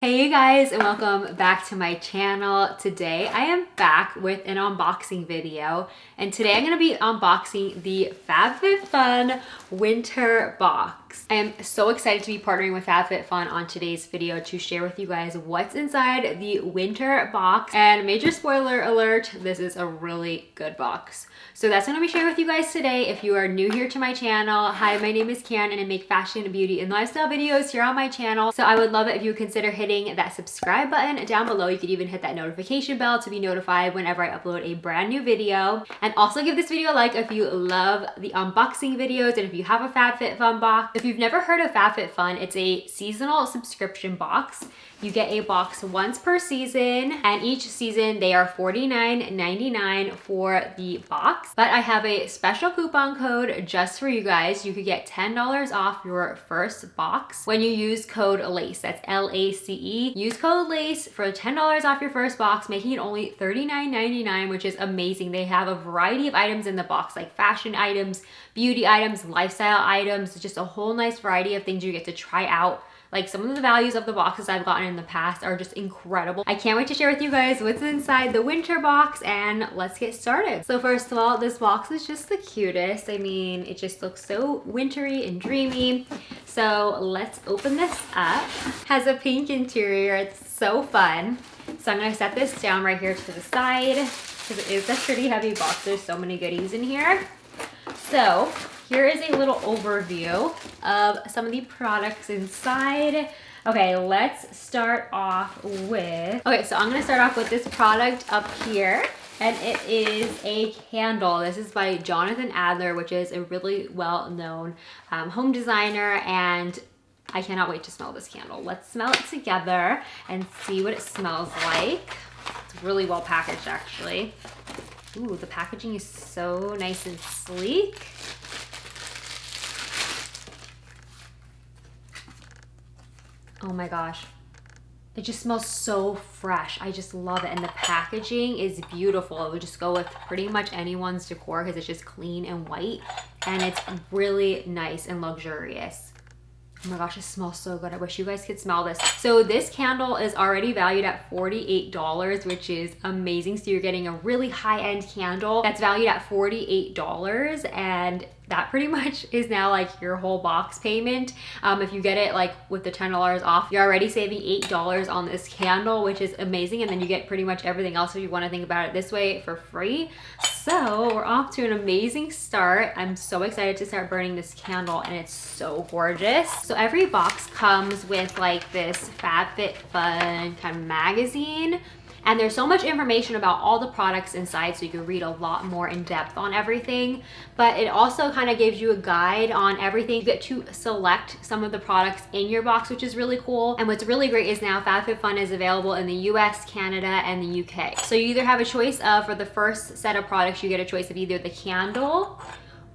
Hey you guys, and welcome back to my channel. Today I am back with an unboxing video, and today I'm going to be unboxing the Fabfitfun winter box. I am so excited to be partnering with Fabfitfun on today's video to share with you guys what's inside the winter box. And major spoiler alert, this is a really good box. So that's what I'm going to be sharing with you guys today. If you are new here to my channel, hi, my name is Karen and I make fashion, beauty, and lifestyle videos here on my channel. So I would love it if you would consider hitting that subscribe button down below. You could even hit that notification bell to be notified whenever I upload a brand new video. And also give this video a like if you love the unboxing videos and if you have a Fabfitfun box. If you've never heard of Fabfitfun, it's a seasonal subscription box. You get a box once per season, and each season they are $49.99 for the box. But I have a special coupon code just for you guys. You could get $10 off your first box when you use code LACE. That's LACE. Use code LACE for $10 off your first box, making it only $39.99, which is amazing. They have a variety of items in the box, like fashion items, beauty items, lifestyle items, just a whole nice variety of things you get to try out. Like, some of the values of the boxes I've gotten in the past are just incredible. I can't wait to share with you guys what's inside the winter box, and let's get started. So first of all, this box is just the cutest. I mean, it just looks so wintry and dreamy. So let's open this up. Has a pink interior. It's so fun. So I'm gonna set this down right here to the side because it is a pretty heavy box. There's so many goodies in here. So here is a little overview of some of the products inside. Okay, let's start off with, so I'm gonna start off with this product up here, and it is a candle. This is by Jonathan Adler, which is a really well-known home designer, and I cannot wait to smell this candle. Let's smell it together and see what it smells like. It's really well packaged, actually. Ooh, the packaging is so nice and sleek. Oh my gosh, it just smells so fresh. I just love it. And the packaging is beautiful. It would just go with pretty much anyone's decor because it's just clean and white, and it's really nice and luxurious. Oh my gosh, it smells so good. I wish you guys could smell this. So this candle is already valued at $48, which is amazing. So you're getting a really high-end candle that's valued at $48, and that pretty much is now like your whole box payment. If you get it like with the $10 off, you're already saving $8 on this candle, which is amazing. And then you get pretty much everything else, if you want to think about it this way, for free. So we're off to an amazing start. I'm so excited to start burning this candle, and it's so gorgeous. So every box comes with like this Fabfitfun kind of magazine. And there's so much information about all the products inside, so you can read a lot more in depth on everything. But it also kind of gives you a guide on everything. You get to select some of the products in your box, which is really cool. And what's really great is now Fabfitfun is available in the US, Canada, and the UK. So you either have a choice of, for the first set of products, you get a choice of either the candle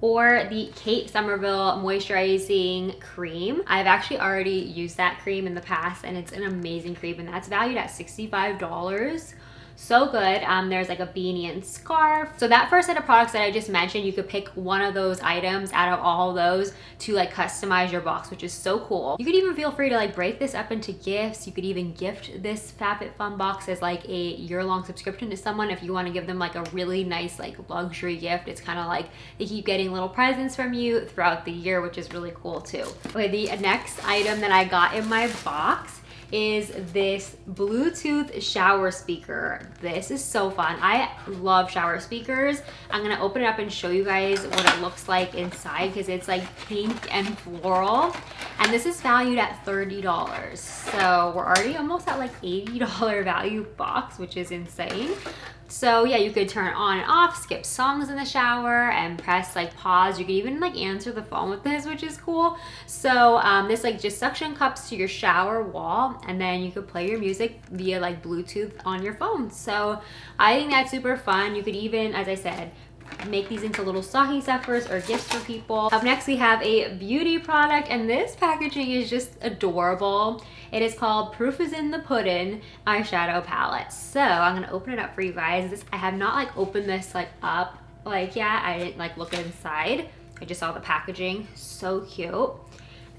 or the Kate Somerville moisturizing cream. I've actually already used that cream in the past, and it's an amazing cream, and that's valued at $65. So good. There's like a beanie and scarf. So that first set of products that I just mentioned, you could pick one of those items out of all of those to like customize your box, which is so cool. You could even feel free to like break this up into gifts. You could even gift this Fabfitfun box as like a year-long subscription to someone if you want to give them like a really nice like luxury gift. It's kind of like they keep getting little presents from you throughout the year, which is really cool too. Okay, the next item that I got in my box is this Bluetooth shower speaker. This is so fun. I love shower speakers. I'm gonna open it up and show you guys what it looks like inside, because it's like pink and floral. And this is valued at $30. So we're already almost at like $80 value box, which is insane. So yeah, you could turn it on and off, skip songs in the shower, and press like pause. You could even like answer the phone with this, which is cool. So this like just suction cups to your shower wall, and then you could play your music via like Bluetooth on your phone. So I think that's super fun. You could even, as I said, make these into little stocking stuffers or gifts for people. Up next, we have a beauty product, and this packaging is just adorable. It is called Proof is in the Pudding eyeshadow palette. So I'm gonna open it up for you guys. I have not like opened this like up like yet. I didn't like look inside. I just saw the packaging. So cute.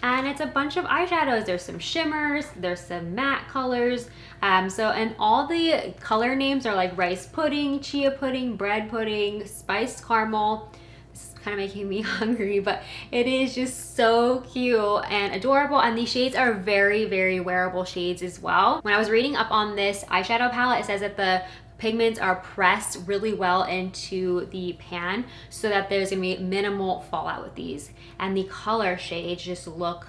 And it's a bunch of eyeshadows. There's some shimmers, there's some matte colors. And all the color names are like rice pudding, chia pudding, bread pudding, spiced caramel. This is kind of making me hungry, but it is just so cute and adorable. And these shades are very, very wearable shades as well. When I was reading up on this eyeshadow palette, it says that the pigments are pressed really well into the pan so that there's gonna be minimal fallout with these. And the color shades just look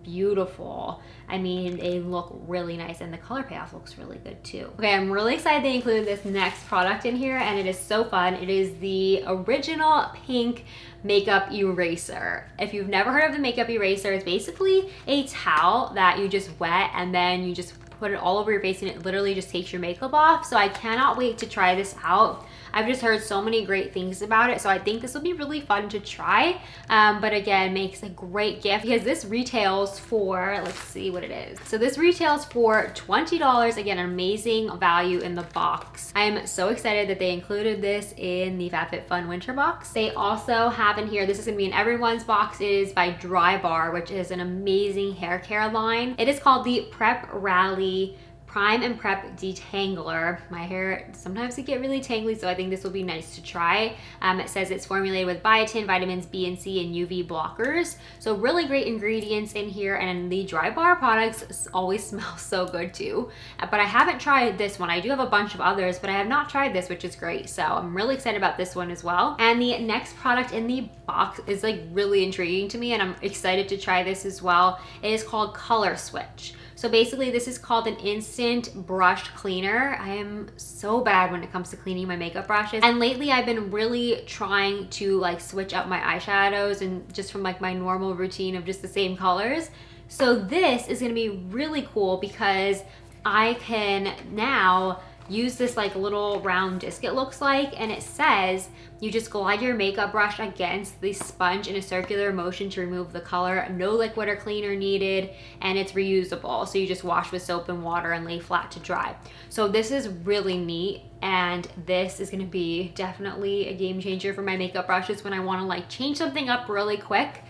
beautiful. I mean, they look really nice, and the color payoff looks really good too. Okay, I'm really excited they included this next product in here, and it is so fun. It is the original pink makeup eraser. If you've never heard of the makeup eraser, it's basically a towel that you just wet and then you just put it all over your face and it literally just takes your makeup off. So I cannot wait to try this out. I've just heard so many great things about it, so I think this will be really fun to try. But again, makes a great gift because this retails for, let's see what it is. So this retails for $20. Again, an amazing value in the box. I'm so excited that they included this in the Fabfitfun winter box. They also have in here, this is gonna be in everyone's box, it is by Dry Bar, which is an amazing hair care line. It is called the Prep Rally Prime and Prep Detangler. My hair, sometimes it get really tangly, so I think this will be nice to try. It says it's formulated with biotin, vitamins B and C, and UV blockers. So really great ingredients in here, and the Dry Bar products always smell so good too. But I haven't tried this one. I do have a bunch of others, but I have not tried this, which is great. So I'm really excited about this one as well. And the next product in the box is like really intriguing to me, and I'm excited to try this as well. It is called Color Switch. So basically this is called an instant brush cleaner. I am so bad when it comes to cleaning my makeup brushes. And lately I've been really trying to like switch up my eyeshadows and just from like my normal routine of just the same colors. So this is gonna be really cool because I can now use this like little round disc it looks like, and it says you just glide your makeup brush against the sponge in a circular motion to remove the color. No liquid or cleaner needed, and it's reusable. So you just wash with soap and water and lay flat to dry. So this is really neat, and this is gonna be definitely a game changer for my makeup brushes when I wanna like change something up really quick.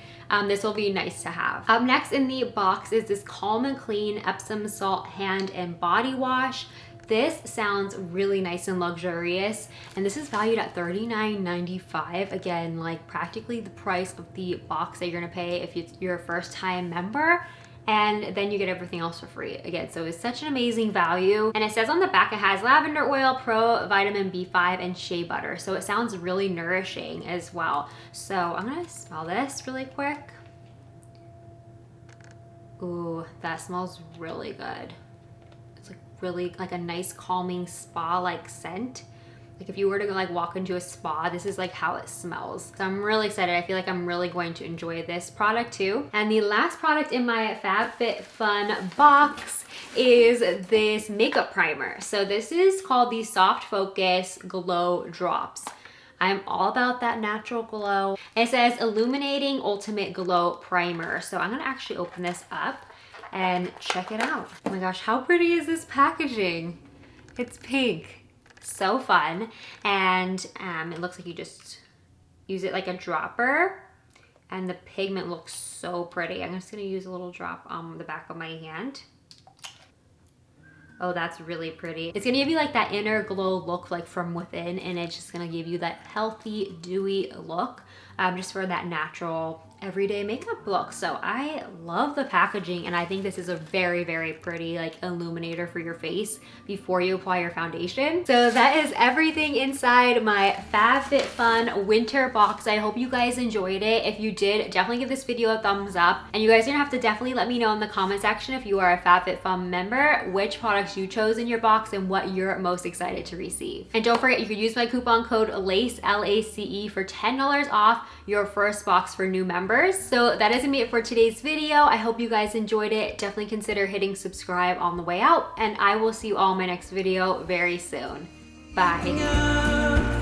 This will be nice to have. Up next in the box is this Calm and Clean Epsom Salt Hand and Body Wash. This sounds really nice and luxurious, and this is valued at $39.95. Again, like practically the price of the box that you're gonna pay if you're a first-time member, and then you get everything else for free again. So it's such an amazing value. And it says on the back it has lavender oil, pro vitamin B5, and shea butter. So it sounds really nourishing as well. So I'm gonna smell this really quick. Ooh, that smells really good. Really like a nice calming spa like scent. Like if you were to like walk into a spa, this is like how it smells. So I'm really excited. I feel like I'm really going to enjoy this product too. And the last product in my Fabfitfun box is this makeup primer. So this is called the Soft Focus Glow Drops. I'm all about that natural glow. It says Illuminating Ultimate Glow Primer. So I'm gonna actually open this up and check it out. Oh my gosh, how pretty is this packaging? It's pink, so fun. And it looks like you just use it like a dropper, and the pigment looks so pretty. I'm just gonna use a little drop on the back of my hand. Oh, that's really pretty. It's gonna give you like that inner glow look like from within, and it's just gonna give you that healthy, dewy look just for that natural everyday makeup look. So I love the packaging, and I think this is a very, very pretty like illuminator for your face before you apply your foundation. So that is everything inside my Fabfitfun winter box. I hope you guys enjoyed it. If you did, definitely give this video a thumbs up, and you guys are gonna have to definitely let me know in the comment section if you are a Fabfitfun member which products you chose in your box and what you're most excited to receive. And don't forget, you can use my coupon code LACE, L-A-C-E, for $10 off your first box for new members. So that is gonna be it for today's video. I hope you guys enjoyed it. Definitely consider hitting subscribe on the way out, and I will see you all in my next video very soon. Bye.